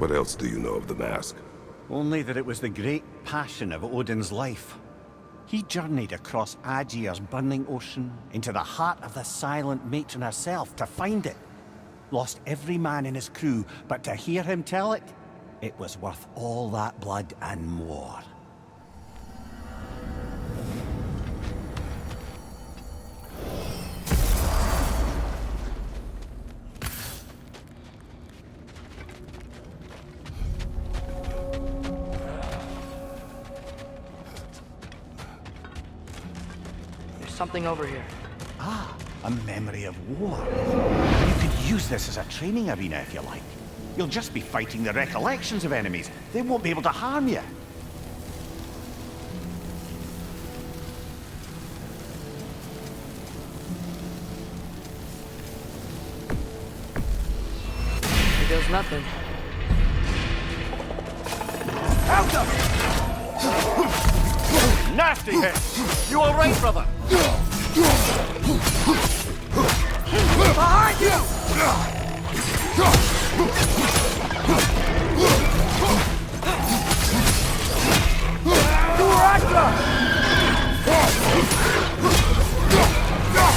What else do you know of the mask? Only that it was the great passion of Odin's life. He journeyed across Aegir's burning ocean, into the heart of the silent matron herself to find it. Lost every man in his crew, but to hear him tell it, it was worth all that blood and more. Something over here. Ah, a memory of war. You could use this as a training arena if you like. You'll just be fighting the recollections of enemies. They won't be able to harm you. It does nothing. Out of it! Nasty hit! You all right, brother? Behind you!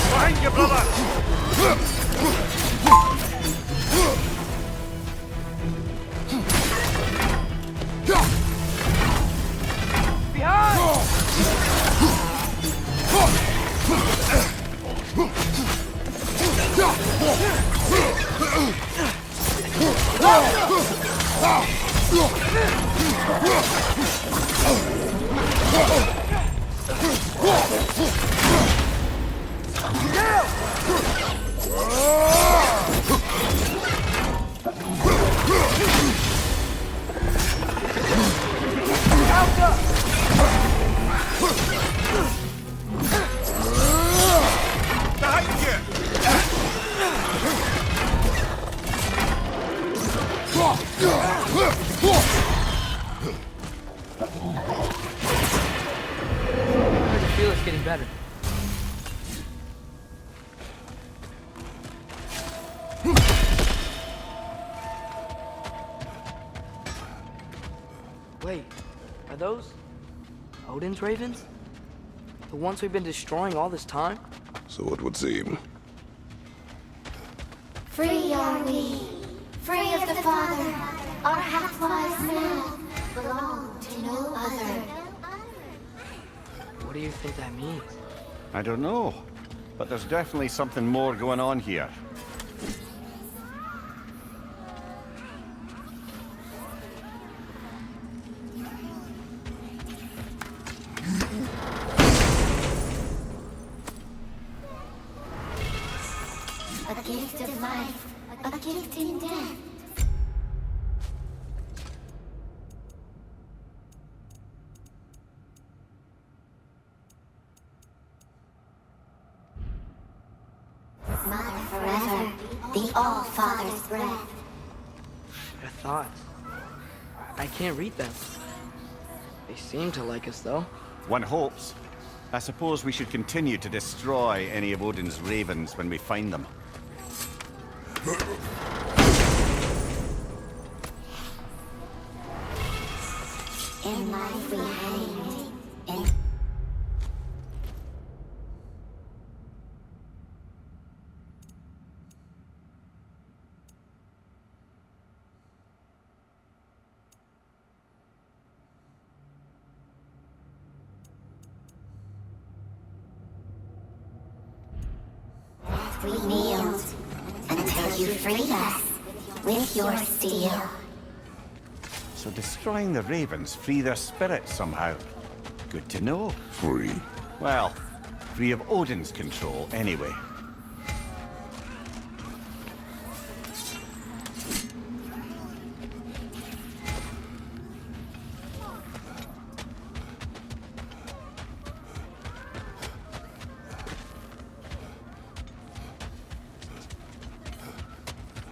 Behind you, brother! I feel it's getting better. Wait, are those Odin's ravens? The ones we've been destroying all this time? So it would seem. Free are we, free of the Father. Our half-lives now belong to no other. What do you think that means? I don't know, but there's definitely something more going on here. A gift of life, a gift in death. Mother forever, the All-Father's breath. Their thoughts. I can't read them. They seem to like us, though. One hopes. I suppose we should continue to destroy any of Odin's ravens when we find them. In life we hanged, in death we kneeled until you freed us with your steel. So destroying the ravens free their spirits somehow. Good to know. Free. Well, free of Odin's control anyway.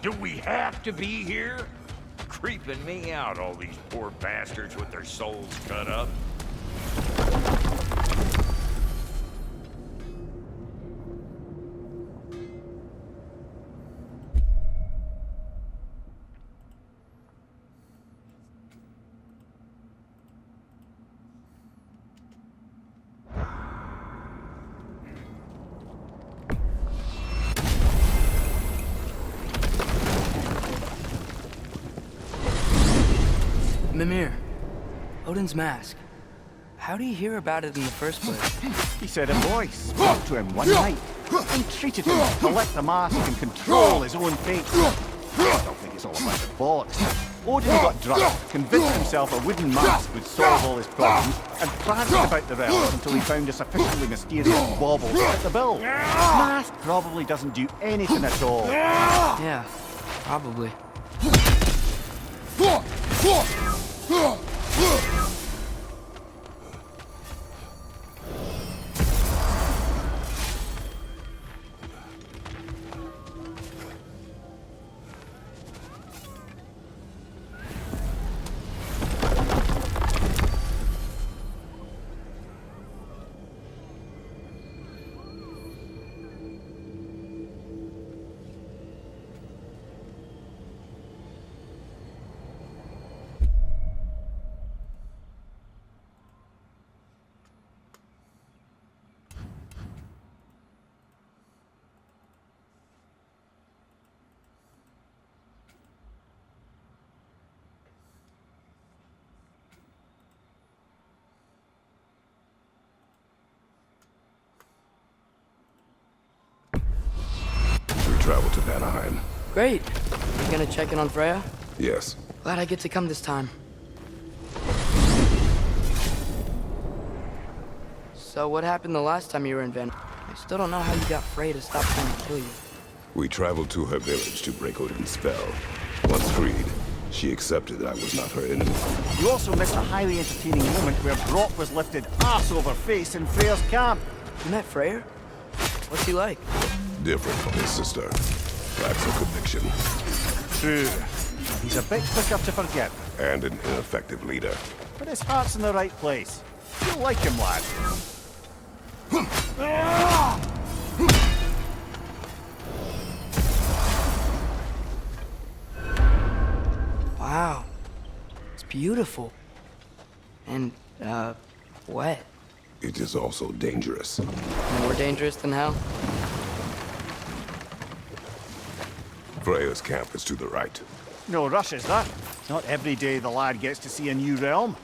Do we have to be here? Creeping me out, all these poor bastards with their souls cut up. Mimir, Odin's mask. How do you hear about it in the first place? He said a voice spoke to him one night, entreated him to collect the mask and control his own fate. I don't think it's all about the bollocks. Odin got drunk, convinced himself a wooden mask would solve all his problems, and pranced about the realms until he found a sufficiently mysterious bauble to fit the bill. Mask probably doesn't do anything at all. Yeah, probably. Travel to Vanaheim. Great. You gonna check in on Freya? Yes. Glad I get to come this time. So what happened the last time you were in Vanaheim? I still don't know how you got Freya to stop trying to kill you. We traveled to her village to break Odin's spell. Once freed, she accepted that I was not her enemy. You also missed a highly entertaining moment where Brock was lifted arse over face in Freya's camp. You met Freyr? What's he like? Different from his sister. Lacks a conviction. True. He's a bit quicker to forget, And an ineffective leader. but his heart's in the right place. You'll like him, lad. Wow. It's beautiful. And, wet. It is also dangerous. More dangerous than hell? Freya's camp is to the right. No rush, is that? Not every day the lad gets to see a new realm.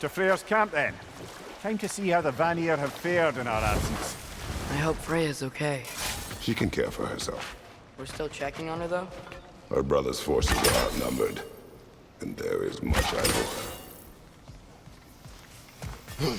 To Freyr's camp, then. Time to see how the Vanir have fared in our absence. I hope Freya's okay. She can care for herself. We're still checking on her, though? Her brother's forces are outnumbered. And there is much I owe her.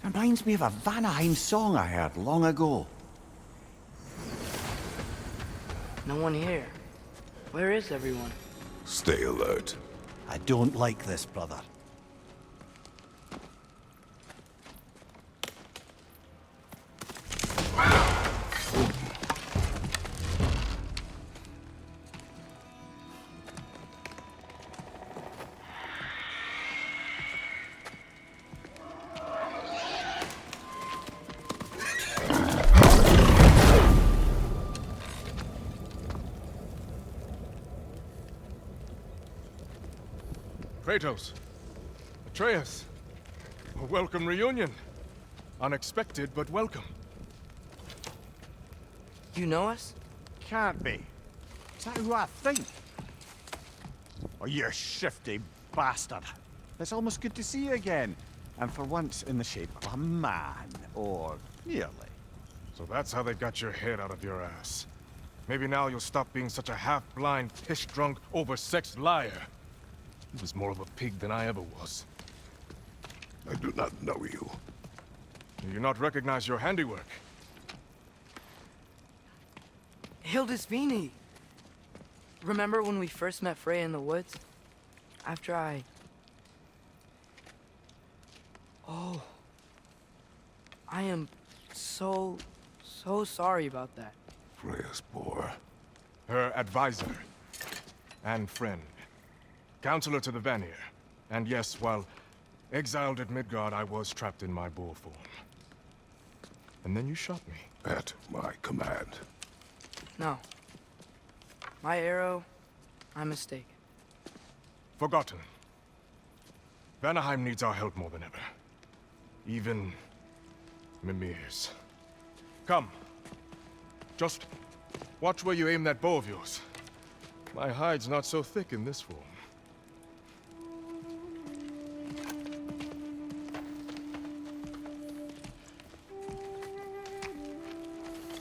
Reminds me of a Vanaheim song I heard long ago. No one here. Where is everyone? Stay alert. I don't like this, brother. Kratos, Atreus, a welcome reunion. Unexpected, but welcome. You know us? Can't be. Is that who I think? Oh, you shifty bastard. It's almost good to see you again. And for once in the shape of a man, or nearly. So that's how they got your head out of your ass. Maybe now you'll stop being such a half-blind, piss-drunk, oversexed liar. He was more of a pig than I ever was. I do not know you. Do you not recognize your handiwork? Hildisvini! Remember when we first met Freya in the woods? After I... Oh. I am so sorry about that. Freya's poor. her advisor and friend. Counselor to the Vanir. And yes, while exiled at Midgard, I was trapped in my bull form. And then you shot me. At my command. No. My arrow, my mistake. Forgotten. Vanaheim needs our help more than ever. Even Mimir's. Come. Just watch where you aim that bow of yours. My hide's not so thick in this form.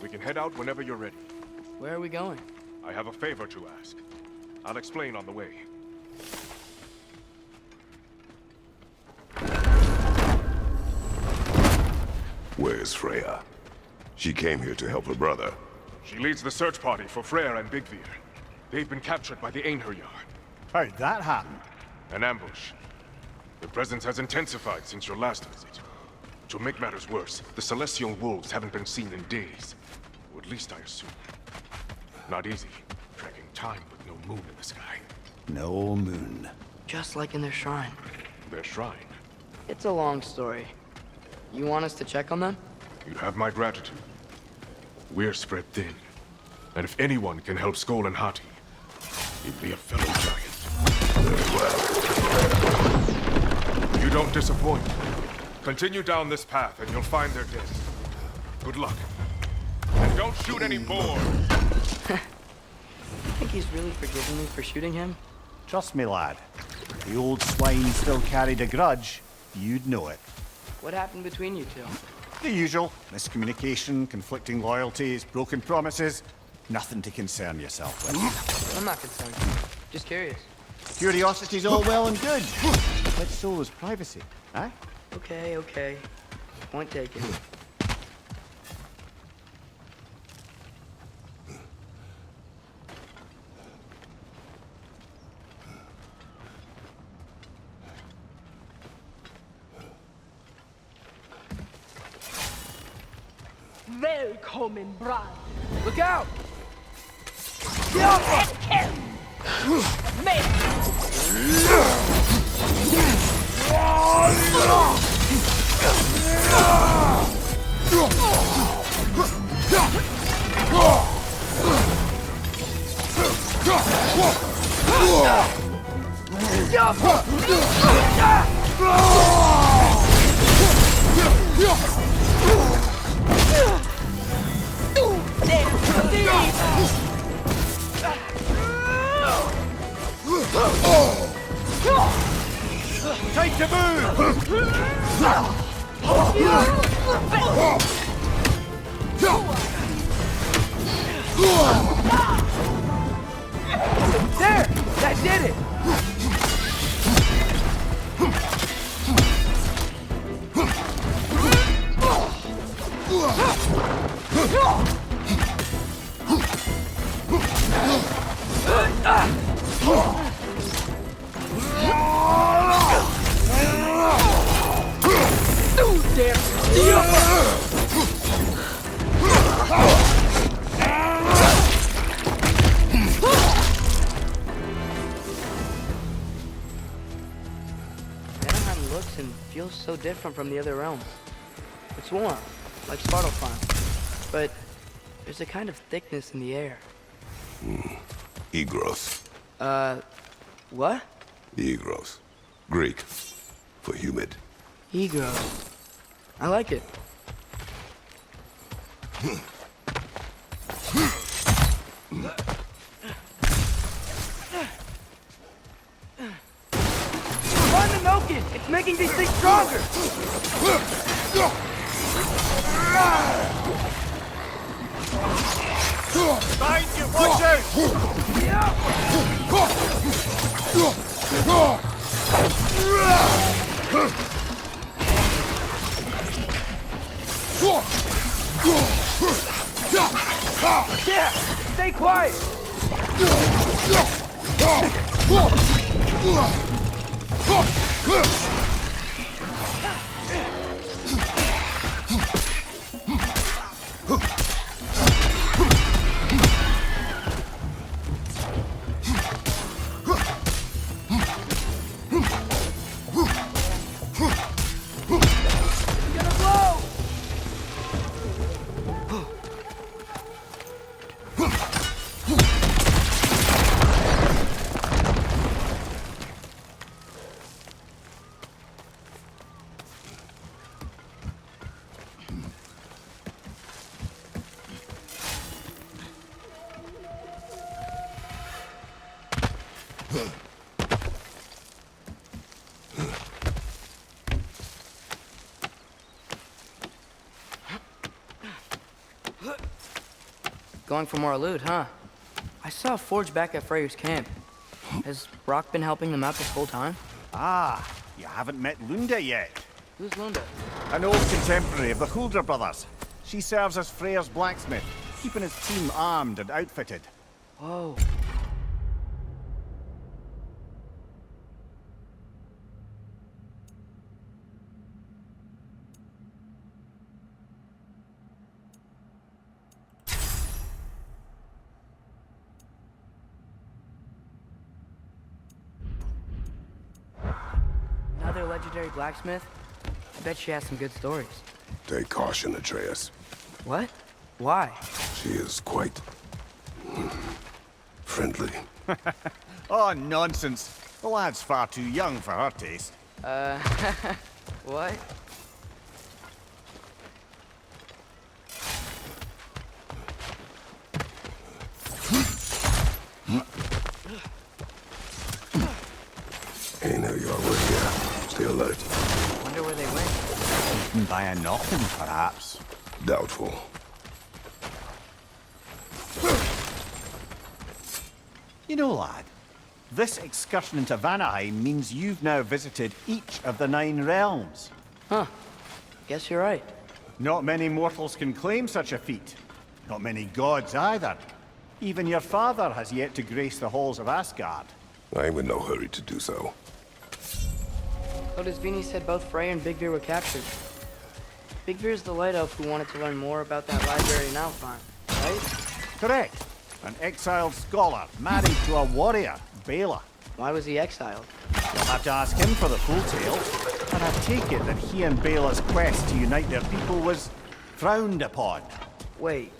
We can head out whenever you're ready. Where are we going? I have a favor to ask. I'll explain on the way. Where's Freya? She came here to help her brother. She leads the search party for Freyr and Bigvir. They've been captured by the Einherjar. How'd that happen? An ambush. Their presence has intensified since your last visit. To make matters worse, the Celestial Wolves haven't been seen in days. Or at least I assume. Not easy, tracking time with no moon in the sky. No moon. Just like in their shrine. Their shrine. It's a long story. You want us to check on them? You have my gratitude. We're spread thin. And if anyone can help Skoll and Hati, he'd be a fellow giant. Very well. You don't disappoint. Continue down this path and you'll find their dead. Good luck. And don't shoot any boars! You think he's really forgiven me for shooting him? Trust me, lad. If the old swine still carried a grudge, you'd know it. What happened between you two? The usual. Miscommunication, conflicting loyalties, broken promises. Nothing to concern yourself with. I'm not concerned. Just curious. Curiosity's all well and good. But so is privacy, eh? Okay, okay. Point taken. Välkommen, brand! Look out! Time to move! There! That did it! Vanaheim looks and feels so different from the other realms. It's warm, like Svartalfheim, but there's a kind of thickness in the air. Egros. What? Egros. Greek. For humid. Ego. I like it. Find the Nokin! It's making these things stronger! Behind you! Watch out! Yeah! Stay quiet! Going for more loot, huh? I saw a forge back at Freyr's camp. Has Rock been helping them out this whole time? Ah, you haven't met Lunda yet. Who's Lunda? An old contemporary of the Hulder brothers. She serves as Freyr's blacksmith, keeping his team armed and outfitted. Whoa. Another legendary blacksmith? I bet she has some good stories. Take caution, Atreus. What? Why? She is quite... friendly. Oh, nonsense. The lad's far too young for her taste. What? Einar, you are here. Stay alert. Wonder where they went. By a knocking, perhaps. Doubtful. You know, lad, this excursion into Vanaheim means you've now visited each of the 9 realms. Huh. Guess you're right. Not many mortals can claim such a feat. Not many gods either. Even your father has yet to grace the halls of Asgard. I'm in no hurry to do so. Odysvini said both Frey and Bigvir were captured. Bigvir's the light elf who wanted to learn more about that library in Alfheim, right? Correct. An exiled scholar married to a warrior, Bela. Why was he exiled? You'll have to ask him for the full tale. And I take it that he and Bela's quest to unite their people was frowned upon. Wait,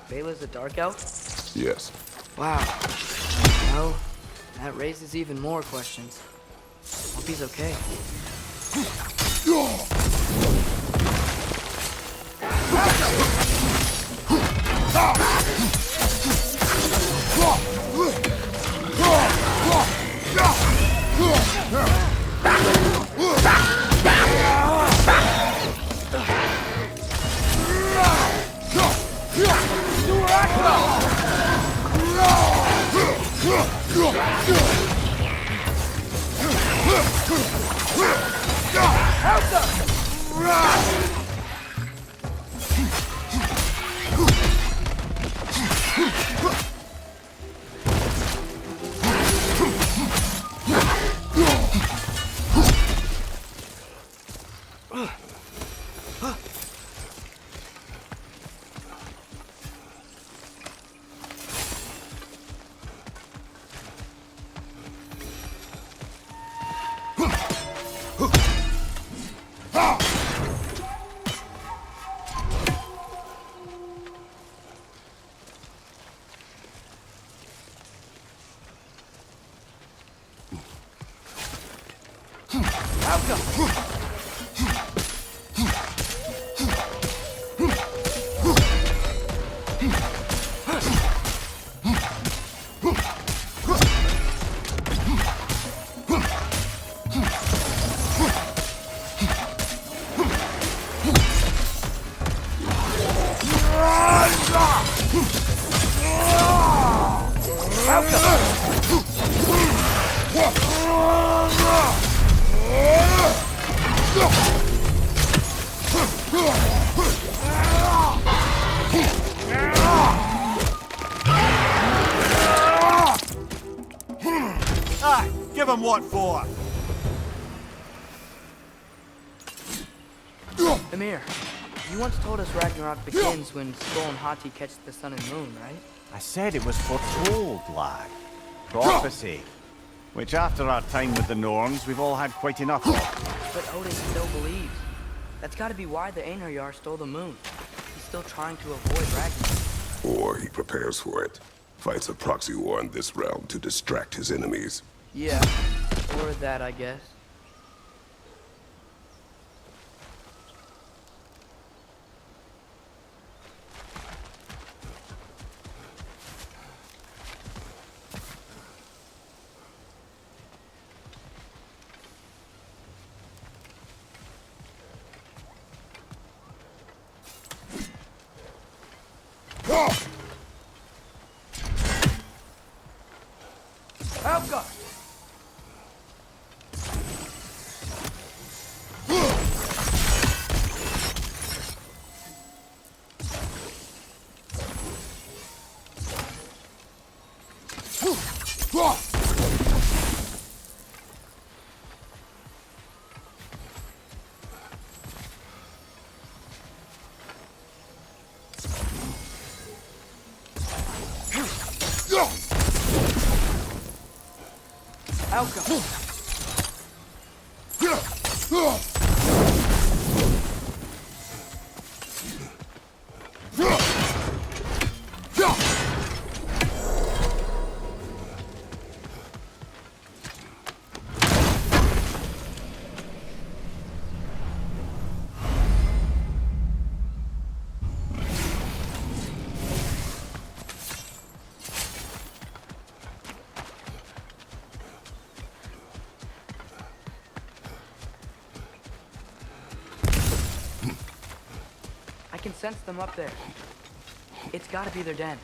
Bela's a dark elf? Yes. Wow. Well, that raises even more questions. Hope he's okay. Aye, give him what for. Emir, you once told us Ragnarok begins when Skoll and Hati catch the sun and moon, right? I said it was foretold, lad. Prophecy. Which after our time with the Norns, we've all had quite enough of. But Odin still believes. That's gotta be why the Einherjar stole the moon. He's still trying to avoid Ragnarok. Or he prepares for it. Fights a proxy war in this realm to distract his enemies. Yeah, or that, I guess. Outcome. I can sense them up there. It's gotta be their den.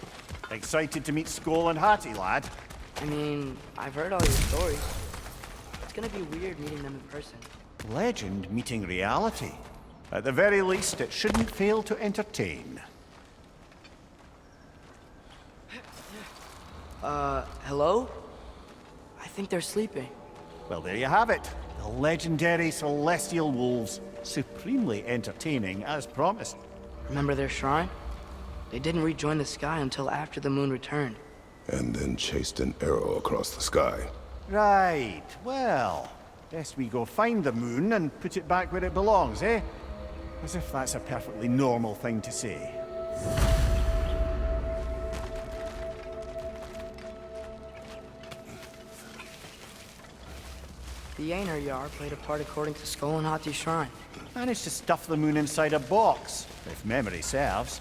Excited to meet Skoll and Hattie, lad? I mean, I've heard all your stories. It's gonna be weird meeting them in person. Legend meeting reality. At the very least, it shouldn't fail to entertain. Hello? I think they're sleeping. Well, there you have it. The legendary celestial wolves. Supremely entertaining, as promised. Remember their shrine? They didn't rejoin the sky until after the moon returned. And then chased an arrow across the sky. Right, well, best we go find the moon and put it back where it belongs, eh? As if that's a perfectly normal thing to say. The Einherjar played a part according to Skoll and Hati's shrine. Managed to stuff the moon inside a box, if memory serves.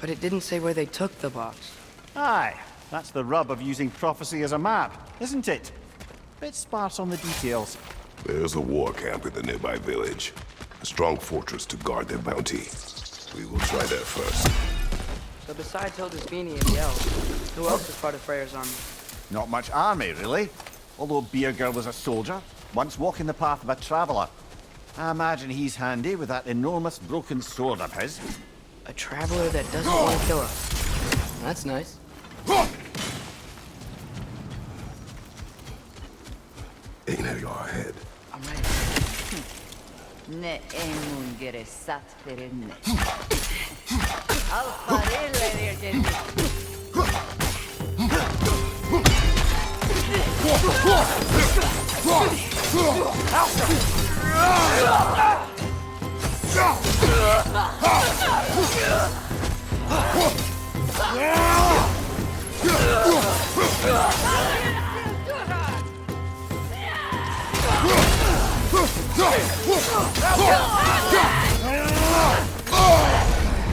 But it didn't say where they took the box. Aye, that's the rub of using prophecy as a map, isn't it? Bit sparse on the details. There's a war camp in the nearby village. A strong fortress to guard their bounty. We will try there first. So besides Hildisvini and the elves, who else is part of Freyr's army? Not much army, really. Although Birger was a soldier, once walking the path of a traveler. I imagine he's handy with that enormous broken sword of his. A traveler that doesn't want to kill us. That's nice. Einherjar ahead. I'm ready. Ne emun gere sat perenne. Al parille der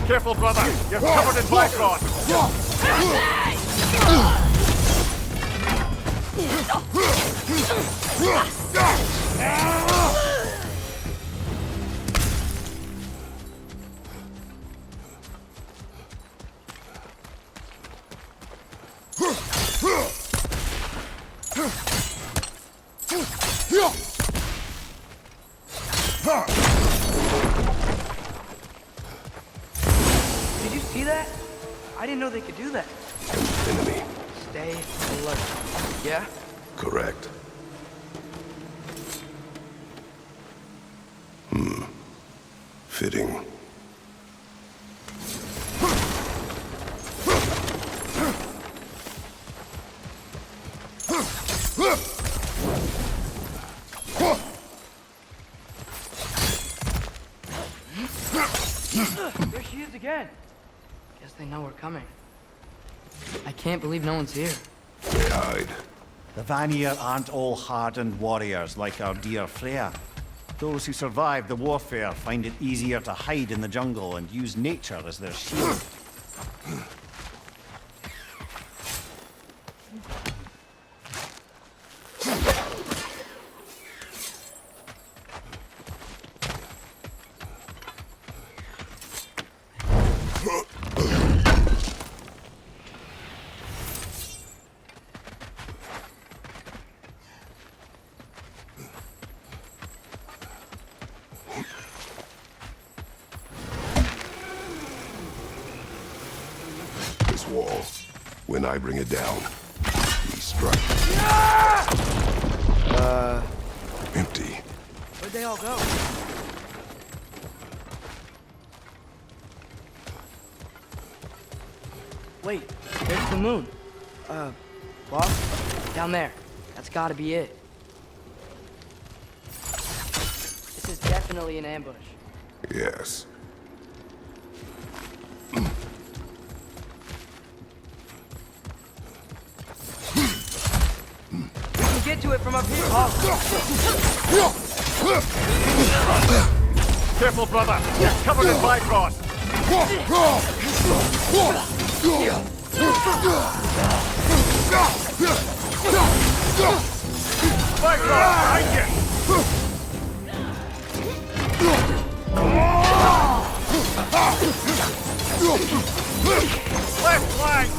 Careful, brother! You're covered in Blackrock! Did you see that? I didn't know they could do that. Enemy. Stay alert. Yeah? Correct. Fitting. There she is again. Guess they know we're coming. I can't believe no one's here. They hide. The Vanir aren't all hardened warriors like our dear Freya. Those who survive the warfare find it easier to hide in the jungle and use nature as their shield. This wall. When I bring it down, we strike. Empty. Where'd they all go? Wait, there's the moon. Boss? Down there. That's gotta be it. definitely an ambush. Yes. We can get to it from up here. Careful, brother. You're covered in Bifrost. Bifrost, behind you! Left flank!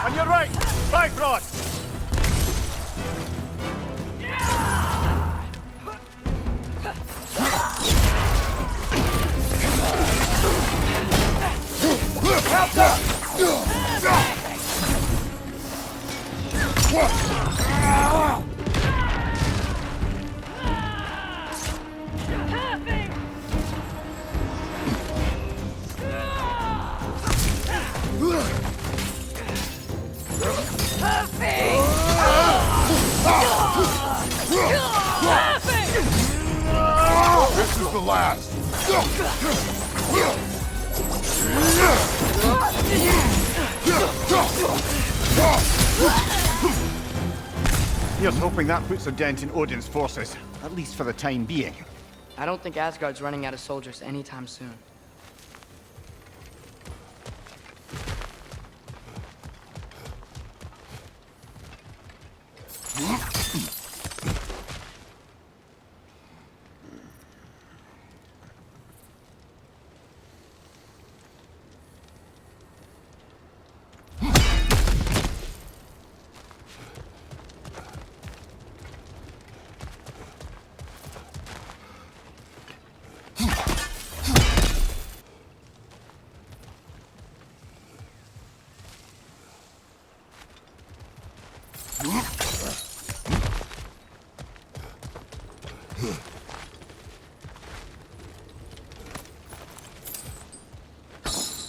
On your right, Bifrost! This is the last. Here's hoping that puts a dent in Odin's forces, at least for the time being. I don't think Asgard's running out of soldiers anytime soon.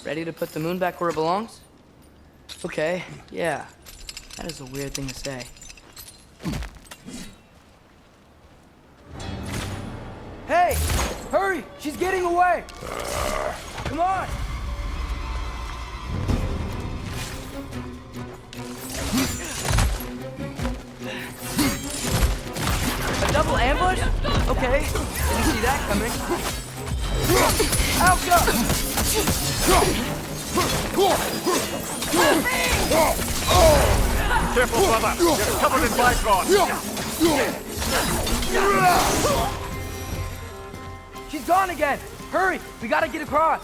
Ready to put the moon back where it belongs? Okay, yeah. That is a weird thing to say. Hey! Hurry! She's getting away! Come on! A double ambush? Okay, didn't see that coming. Alka! Careful, brother! You're covered in Bifrost! She's gone again! Hurry! We gotta get across!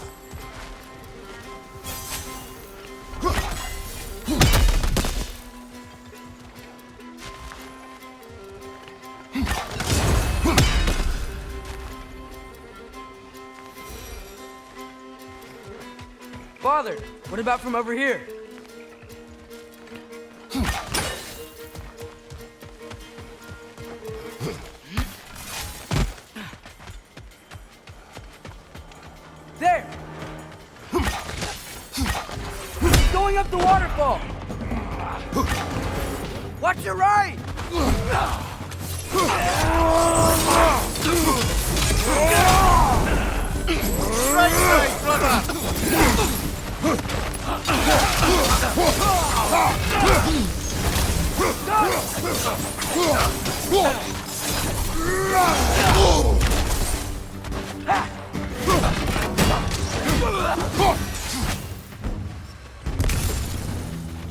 Father, what about from over here? There! going up the waterfall! Watch your right! Right side, brother!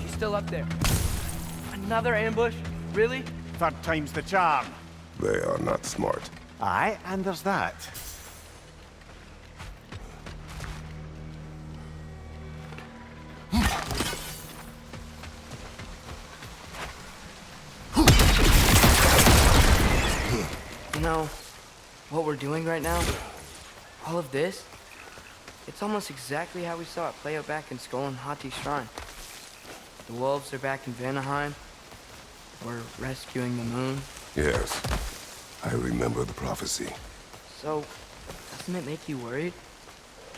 She's still up there. Another ambush? Really? Third time's the charm. They are not smart. Aye, and there's that. You know, what we're doing right now, all of this, it's almost exactly how we saw it play out back in Skull and Hati's shrine. The wolves are back in Vanaheim. We're rescuing the moon. Yes, I remember the prophecy. So, doesn't it make you worried?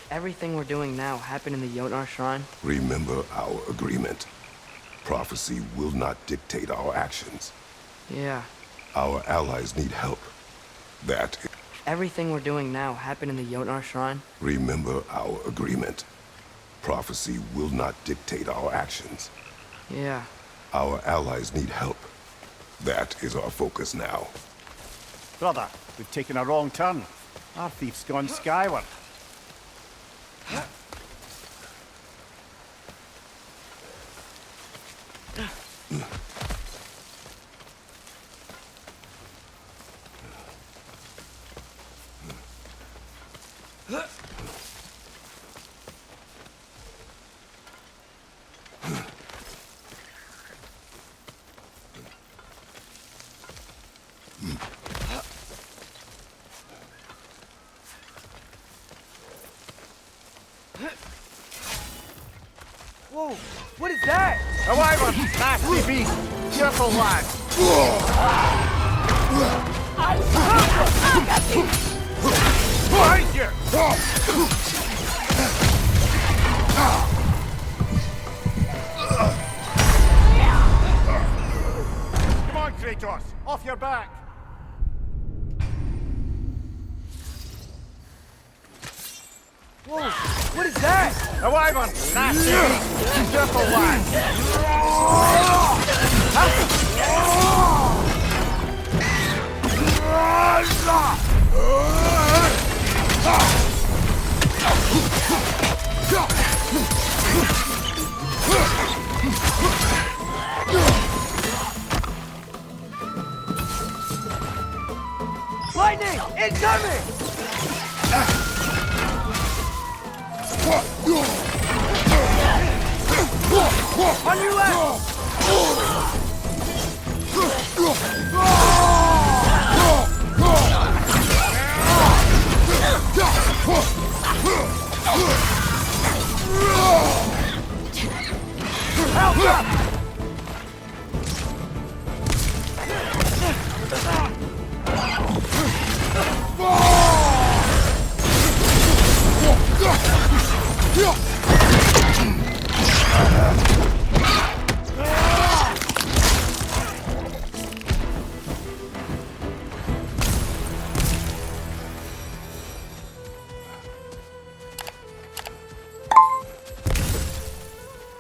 Everything we're doing now happened in the Jotnar shrine. Remember our agreement. Prophecy will not dictate our actions. Yeah. Our allies need help. That is... Everything we're doing now happened in the Jotnar shrine. Remember our agreement. Prophecy will not dictate our actions. Yeah. Our allies need help. That is our focus now. Brother, we've taken a wrong turn. Our thief's gone skyward. Whoa! What is that? A wyvern! Nasty beast! Careful, lad! Behind you! Come on, Kratos! Off your back! Whoa! What is that? A wyvern! Nasty beast! Careful, lad! Lightning! Incoming! On your left! Help up!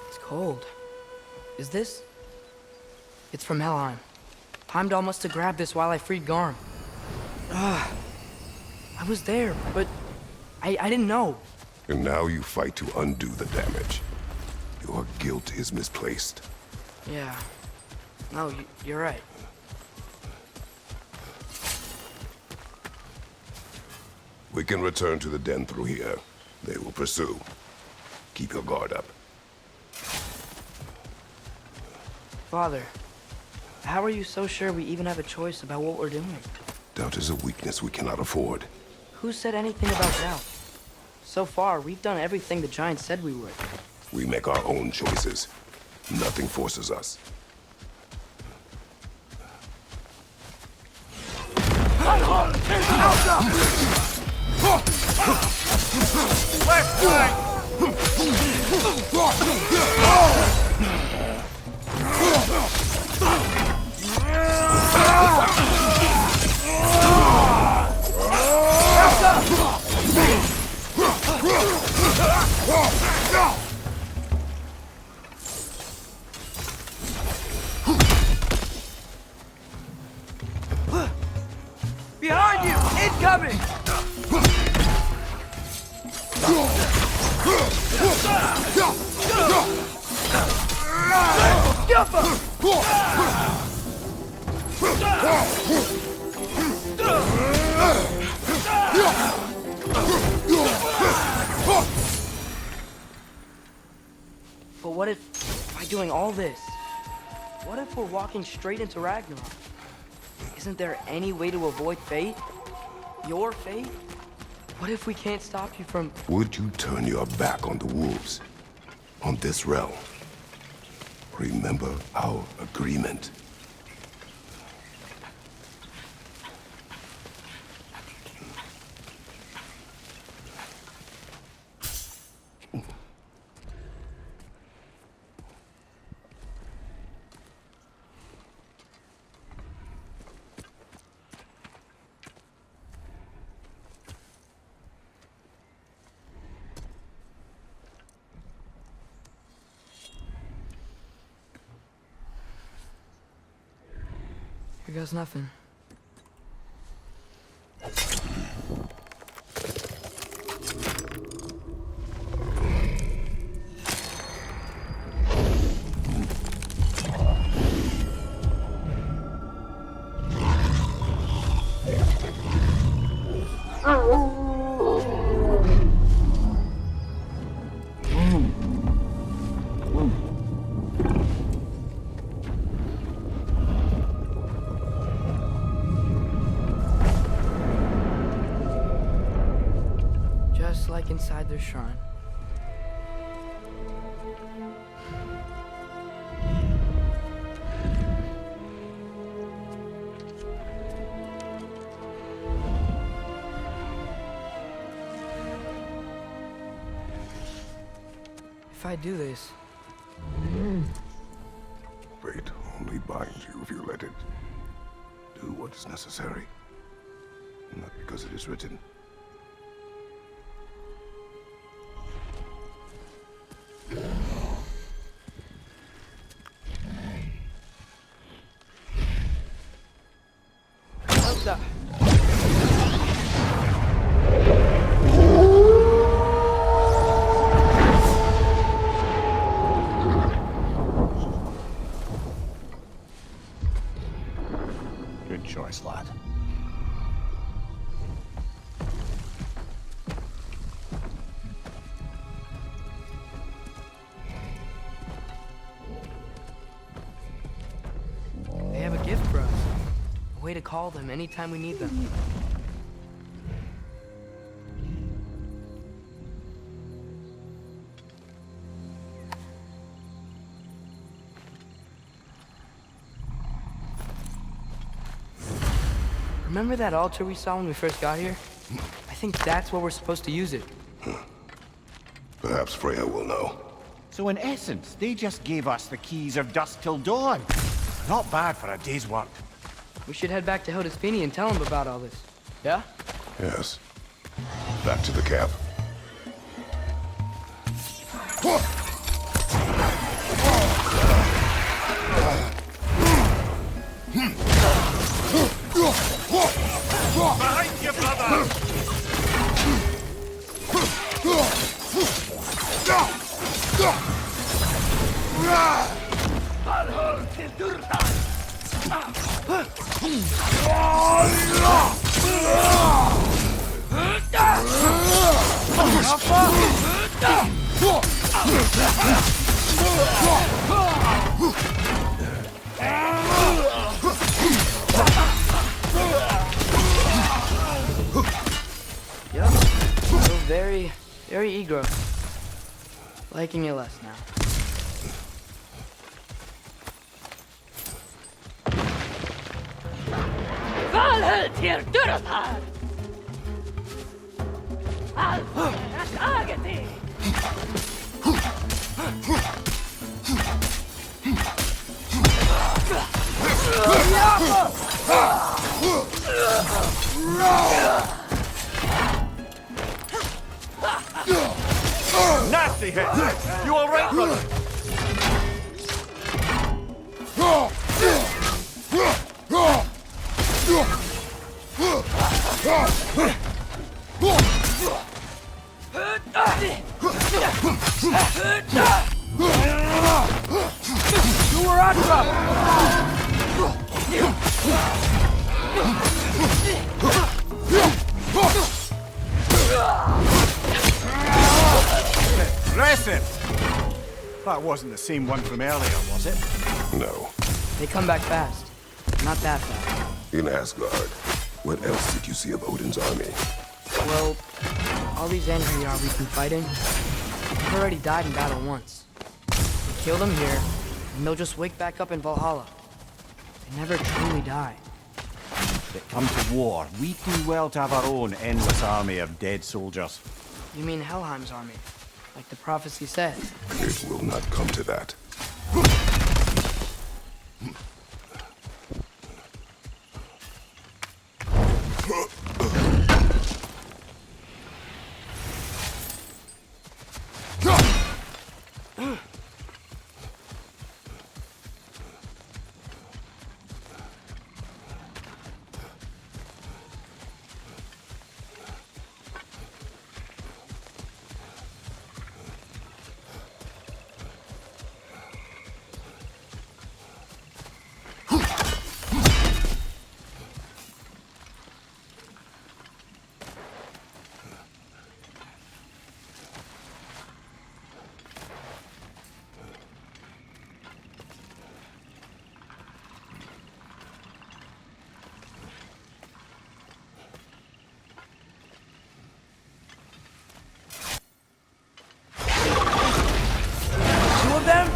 It's cold. Is this? It's from Helheim. Heimdall must have grabbed this while I freed Garm. I was there, but I didn't know. And now you fight to undo the damage. Your guilt is misplaced. Yeah. No, you're right. We can return to the den through here. They will pursue. Keep your guard up. Father, how are you so sure we even have a choice about what we're doing? Doubt is a weakness we cannot afford. Who said anything about doubt? So far, we've done everything the Giants said we would. We make our own choices. Nothing forces us. Left flank! But what if, by doing all this, what if we're walking straight into Ragnarok? Isn't there any way to avoid fate? Your fate? What if we can't stop you from... Would you turn your back on the wolves? On this realm? Remember our agreement. Here goes nothing. Just like inside their shrine. If I do this, Fate only binds you if you let it. Do what is necessary. Not because it is written. Elsa! Good choice, lad. They have a gift for us. A way to call them anytime we need them. Remember that altar we saw when we first got here? I think that's where we're supposed to use it. Perhaps Freya will know. So in essence, they just gave us the keys of dusk till dawn. Not bad for a day's work. We should head back to Hildisvini and tell him about all this. Yeah? Yes. Back to the camp. Behind you, brother! Yep. So very eager. Liking you less now. Nasty hit! You all right, brother? You were Impressive! That wasn't the same one from earlier, was it? No. They come back fast. Not that fast. In Asgard, what else did you see of Odin's army? Well, all these Einherjar we've been fighting, they've already died in battle once. We kill them here, and they'll just wake back up in Valhalla. They never truly die. If it come to war, we do well to have our own endless army of dead soldiers. You mean Helheim's army, like the prophecy said? It will not come to that. Two of them?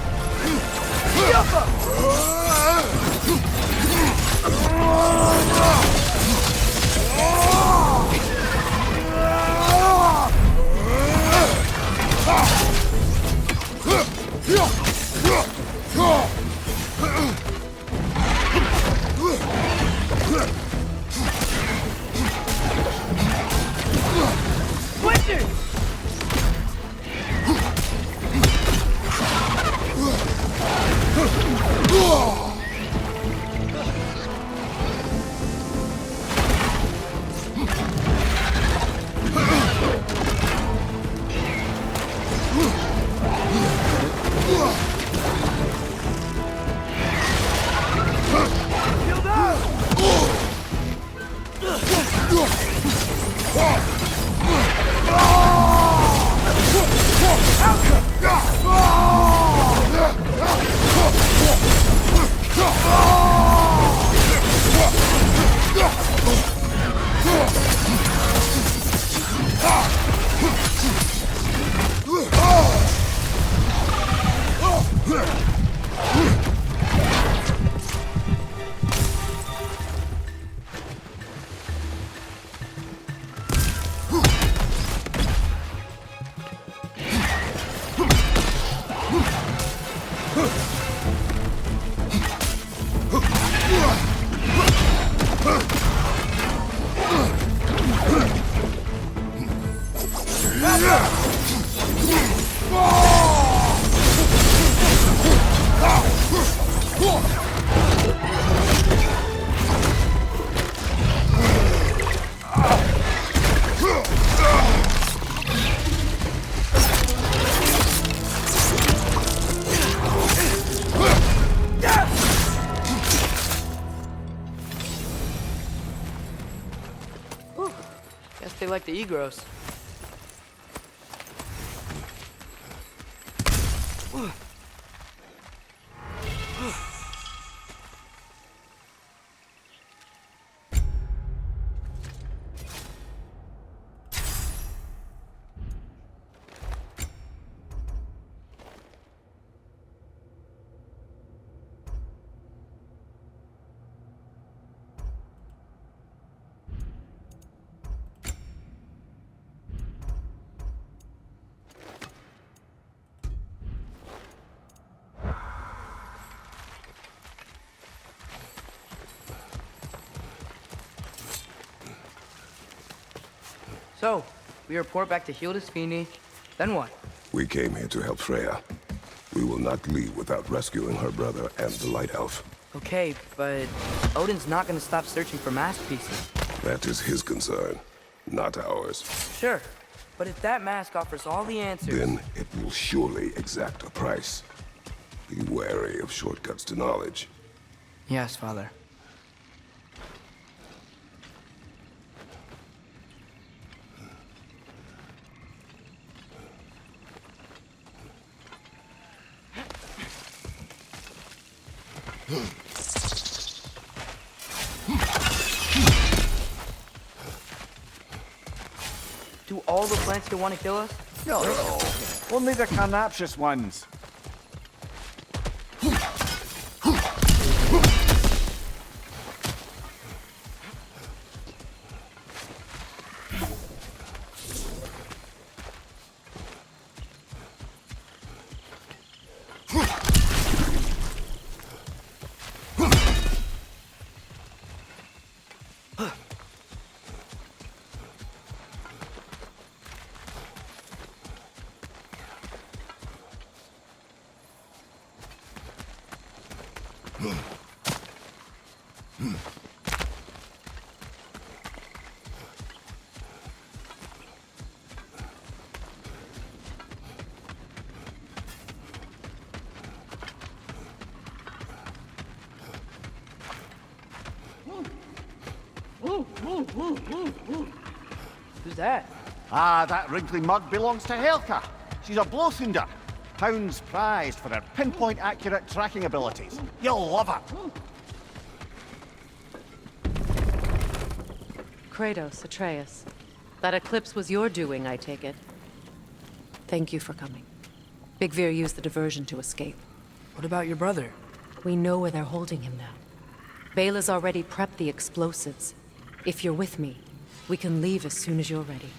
Guess they like the Egros. So, we report back to Hildisvini, then what? We came here to help Freya. We will not leave without rescuing her brother and the Light Elf. Okay, but Odin's not gonna stop searching for masterpieces. That is his concern, not ours. Sure, but if that mask offers all the answers... Then it will surely exact a price. Be wary of shortcuts to knowledge. Yes, Father. Do all the plants still want to kill us? No, only the carnivorous ones. Who's that? Ah, that wrinkly mug belongs to Helka. She's a blowthunder. Hounds prized for her pinpoint accurate tracking abilities. You'll love her. Kratos, Atreus. That eclipse was your doing, I take it. Thank you for coming. Big Veer used the diversion to escape. What about your brother? We know where they're holding him now. Bela's already prepped the explosives. If you're with me, we can leave as soon as you're ready.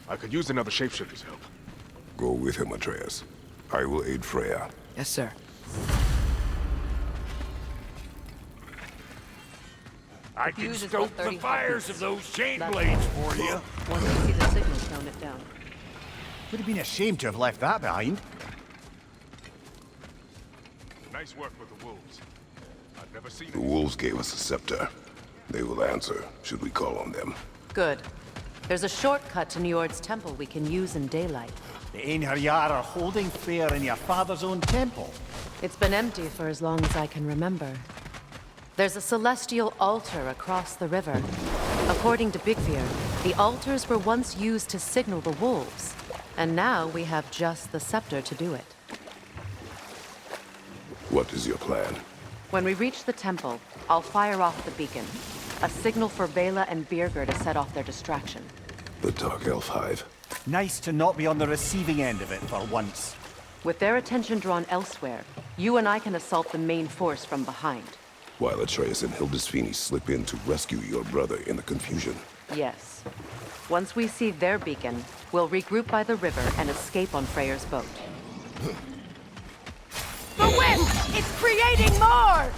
I could use another shapeshifter's help. Go with him, Atreus. I will aid Freya. Yes, sir. I can Fuse is stoke about the 30 fires seconds. of those chain That's blades for you. Once we see the signal, tone it down. Would have been a shame to have left that behind. Nice work with the wolves. I've never seen The wolves gave us a scepter. They will answer, should we call on them. Good. There's a shortcut to Njord's temple we can use in daylight. The Einherjar are holding fair in your father's own temple. It's been empty for as long as I can remember. There's a celestial altar across the river. According to Big Veer, the altars were once used to signal the wolves, and now we have just the scepter to do it. What is your plan? When we reach the temple, I'll fire off the beacon, a signal for Bela and Birgir to set off their distraction. The Dark Elf Hive. Nice to not be on the receiving end of it for once. With their attention drawn elsewhere, you and I can assault the main force from behind. While Atreus and Hildisvini slip in to rescue your brother in the confusion. Yes. Once we see their beacon, we'll regroup by the river and escape on Freyr's boat. The wind! It's creating more!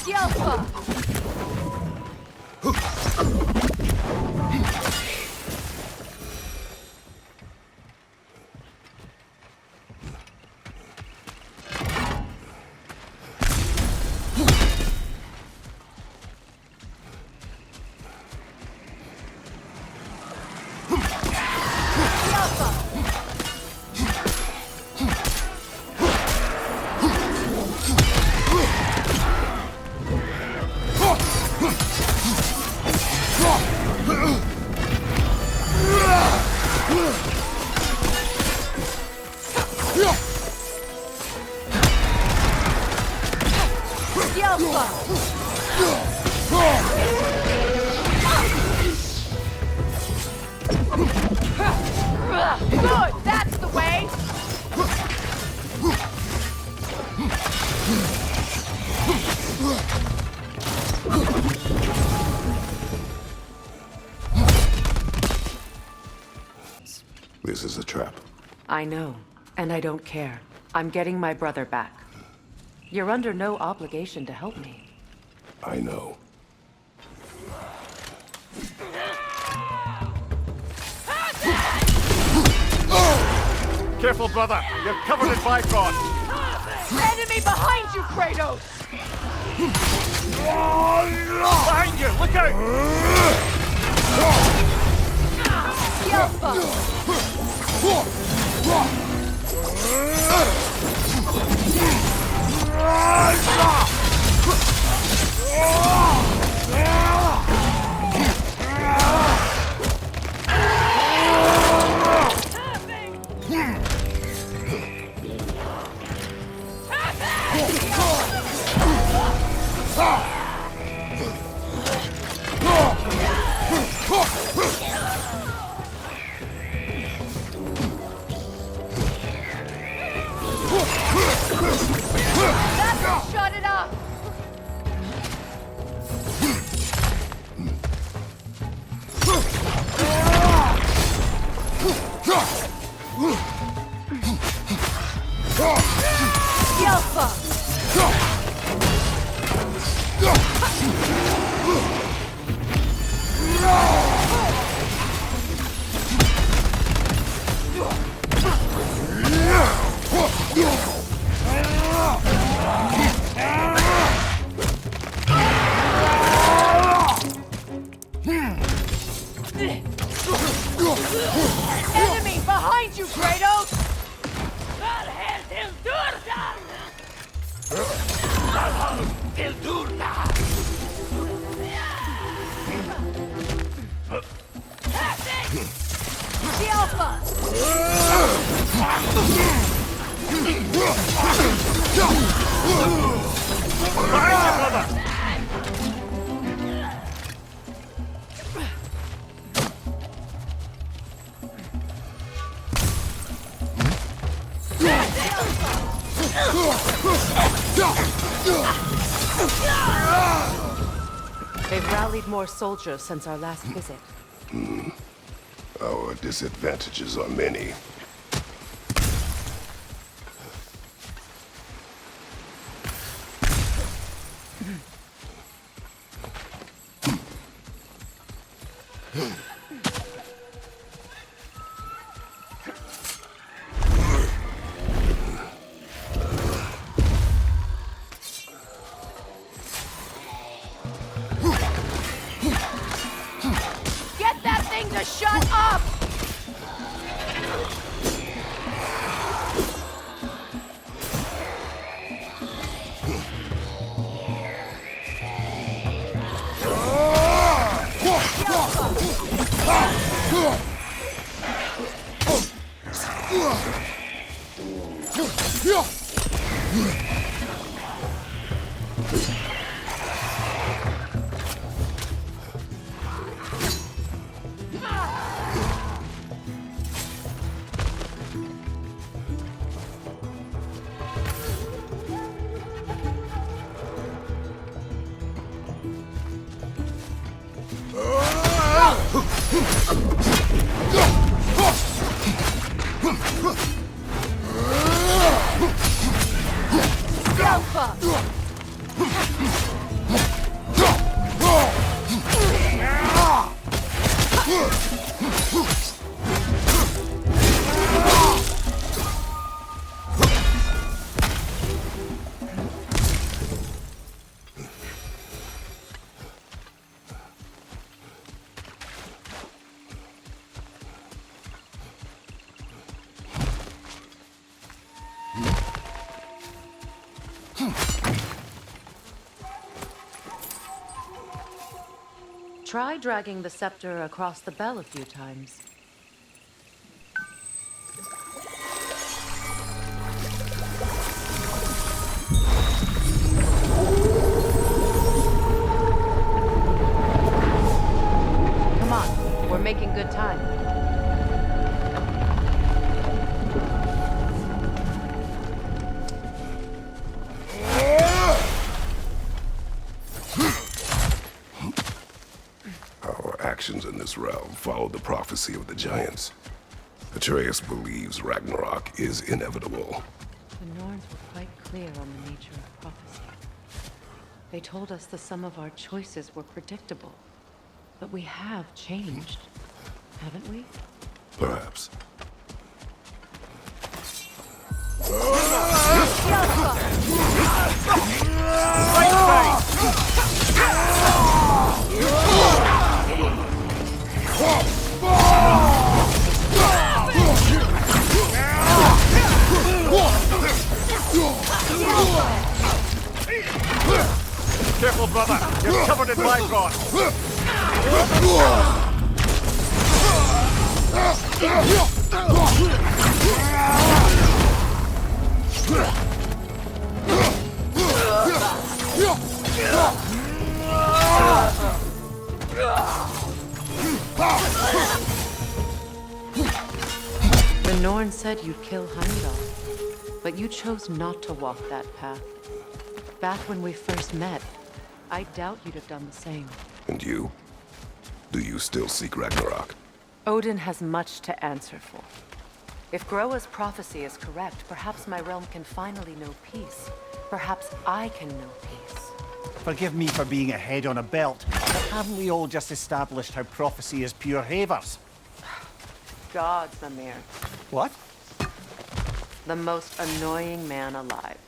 Yelpa! Good! That's the way! This is a trap. I know, and I don't care. I'm getting my brother back. You're under no obligation to help me. I know. Careful, brother. You're covered in Bifrost. Enemy behind you, Kratos! Behind you! Look out! Shut it up! Enemy behind you, Kratos! The Alpha! They've rallied more soldiers since our last visit. Our disadvantages are many. Get that thing to shut up! Try dragging the scepter across the bell a few times. Come on, we're making good time. Actions in this realm follow the prophecy of the giants. Atreus believes Ragnarok is inevitable. The Norns were quite clear on the nature of prophecy. They told us the sum of our choices were predictable. But we have changed, haven't we? Perhaps. Right side! Careful, brother! You're covered in bygone! The Norn said you'd kill Heimdall, but you chose not to walk that path. Back when we first met, I doubt you'd have done the same. And you? Do you still seek Ragnarok? Odin has much to answer for. If Groa's prophecy is correct, perhaps my realm can finally know peace. Perhaps I can know peace. Forgive me for being a head on a belt, but haven't we all just established how prophecy is pure havers? Gods, Amir. What? The most annoying man alive.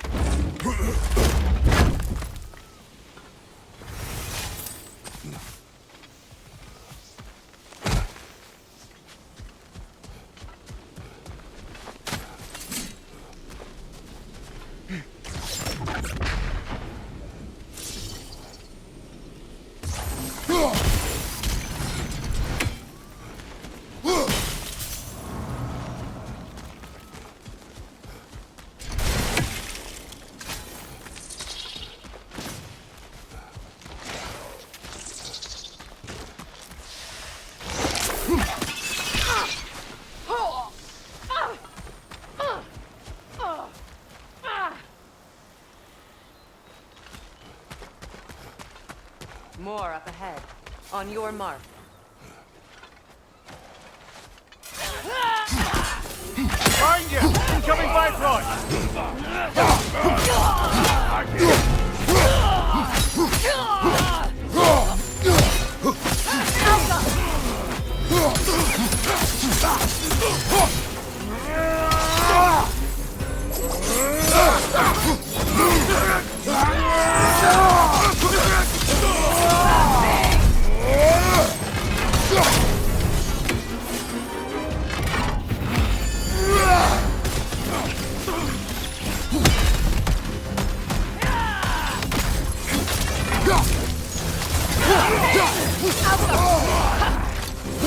More up ahead. On your mark. Find you! Incoming Bifrost!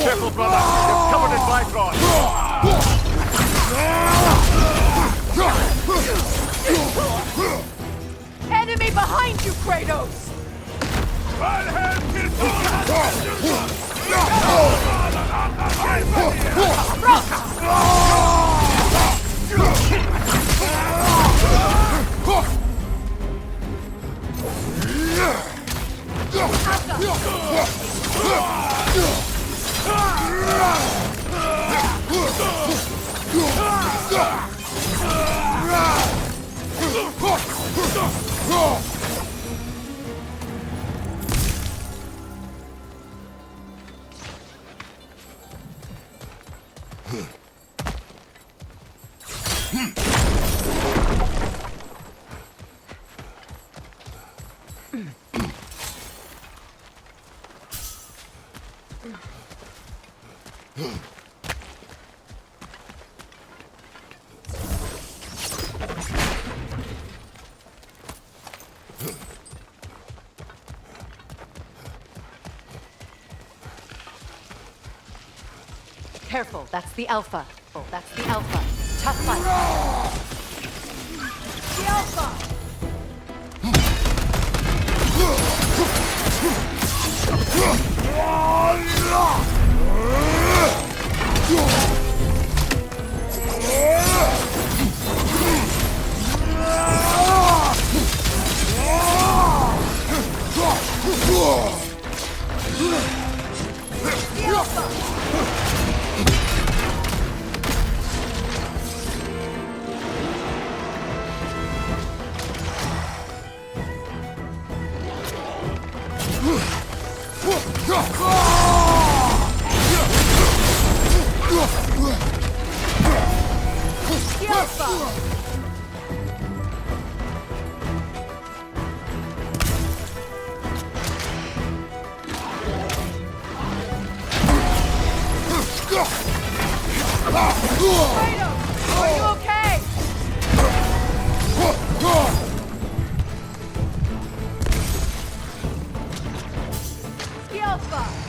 Careful, brother! You're covered in Bifrost! Enemy behind you, Kratos! Careful, that's the Alpha. Oh, that's the Alpha. Tough fight. The Alpha! Kratos, are you okay? Alpha!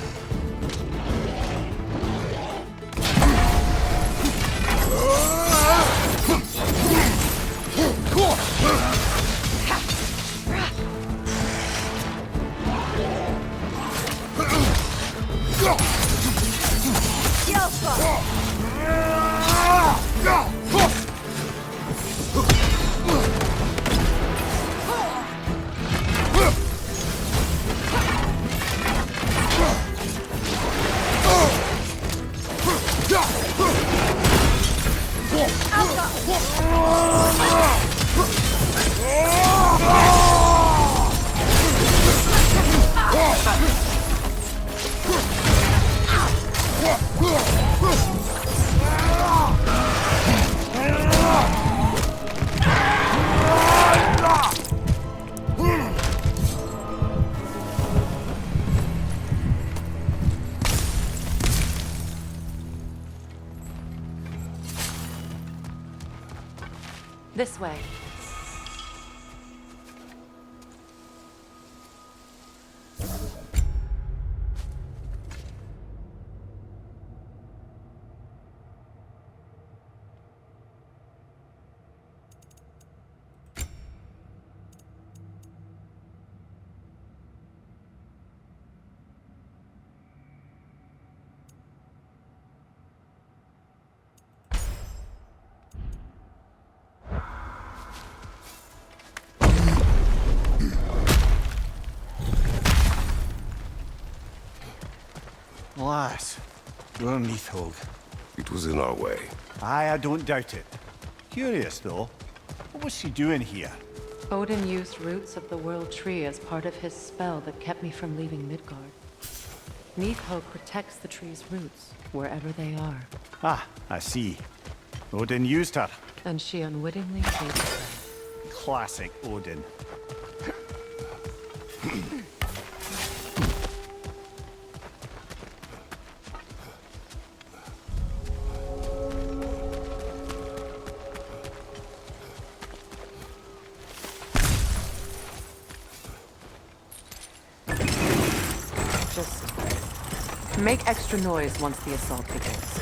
This way. Alas, we're Neathhold. It was in our way. Aye, I don't doubt it. Curious, though. What was she doing here? Odin used roots of the World Tree as part of his spell that kept me from leaving Midgard. Neathhold protects the tree's roots, wherever they are. Ah, I see. Odin used her. And she unwittingly takes them. Classic Odin. Just make extra noise once the assault begins.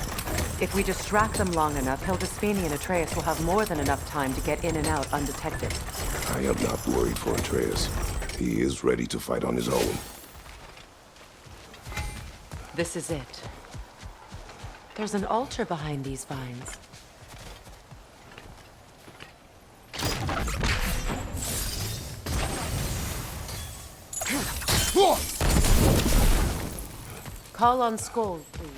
If we distract them long enough, Hildesphini and Atreus will have more than enough time to get in and out undetected. I am not worried for Atreus. He is ready to fight on his own. This is it. There's an altar behind these vines. Call on Skoll, please.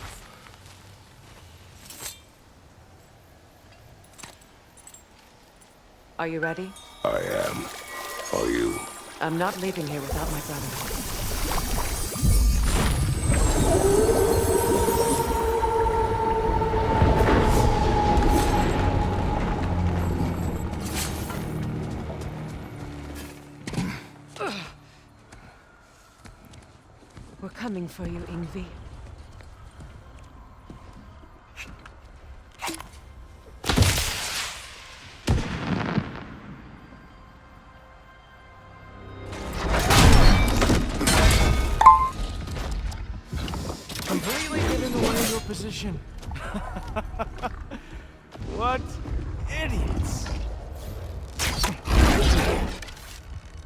Are you ready? I am. Are you? I'm not leaving here without my brother. We're coming for you, Ingvi. Completely giving away your position. What idiots.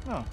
Oh,